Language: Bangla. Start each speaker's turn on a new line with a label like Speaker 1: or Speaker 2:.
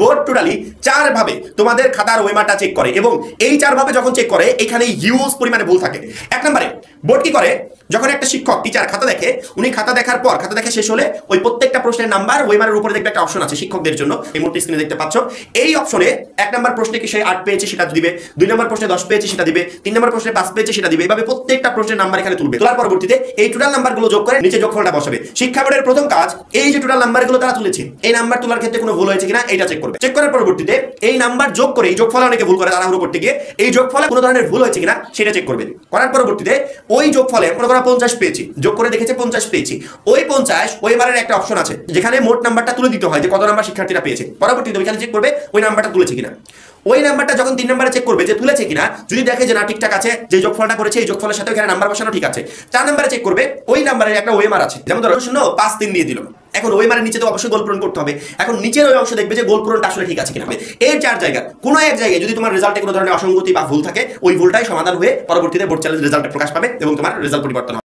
Speaker 1: বোর্ড টোটালি 4 ভাবে তোমাদের খাতার ওয়েমারটা চেক করে এবং এই 4 ভাবে যখন চেক করে এখানে হিউজ পরিমাণে ভুল থাকে। এক নম্বরে বোর্ড কি করে, যখন একটা শিক্ষক টিচার খাতা দেখে, উনি খাতা দেখার পর খাতা দেখা শেষ হলে ওই প্রত্যেকটা প্রশ্নের নাম্বার ওয়েমারের উপরে দেখবে একটা অপশন আছে শিক্ষকদের জন্য, এই মুহূর্তে স্ক্রিনে দেখতে পাচ্ছ। এই অপশনে 1 নম্বর প্রশ্নে কি সে 8 পেয়েছে সেটা দিবে, 2 নম্বর প্রশ্নে 10 পেয়েছে সেটা দিবে, 3 নম্বর প্রশ্নে 5 পেয়েছে সেটা দিবে, এভাবে প্রত্যেকটা প্রশ্নের নাম্বার এখানে তুলবে। তোলার পরবর্তীতে এই টোটাল নাম্বারগুলো যোগ করে নিচে যোগফলটা বসাবে। শিক্ষা বোর্ডের প্রথম কাজ এই যে টোটাল নাম্বারগুলো তারা তুলেছে, এই নাম্বার তোলার ক্ষেত্রে কোনো ভুল হয়েছে কিনা এটা চেক করবে। চেক করার পরবর্তীতে এই নাম্বার যোগ করে, এই যোগফলে অনেকে ভুল করে তাড়াহুড়ো করতে গিয়ে, এই যোগফলে কোনো ধরনের ভুল হয়েছে কিনা সেটা চেক করবে। করার পরবর্তীতে ওই যোগফলে মনে করা 50 পেয়েছি, যোগ করে দেখেছে 50 পেয়েছি, ওই 50 ওয়েমারের একটা অপশন আছে যেখানে মোট নাম্বারটা তুলে দিতে হয় যে কত নাম্বার শিক্ষার্থীরা পেয়েছে। পরবর্তীতে ওইখানে চেক করবে ওই নাম্বারটা তুলেছে কিনা। ওই নাম্বারটা যখন 3 নম্বরে চেক করবে যে তুলেছে কিনা, যদি দেখে যে না ঠিকঠাক আছে, যে যোগফলটা করেছে এই যোগফলের সাথে এখানে নাম্বার বসানো ঠিক আছে, 4 নম্বরে চেক করবে ওই নাম্বারের একটা ওয়েমার আছে, যেমন ধরো 0.5 দিয়ে দিল। এখন ওয়েমারের নিচে তো অবশ্যই গোল পূরণ করতে হবে। এখন নিচের ওই অংশ দেখবে যে গোল পূরণটা আসলে ঠিক আছে কিনা। এই 4 জায়গা কোনো এক জায়গায় যদি তোমার রেজাল্টে কোনো ধরনের অসঙ্গতি বা ভুল থাকে, ওই ভুলটাই সমাধান হয়ে পরবর্তীতে বোর্ড চ্যালেঞ্জ রেজাল্টে প্রকাশ পাবে এবং তোমার রেজাল্ট পরিবর্তন হবে।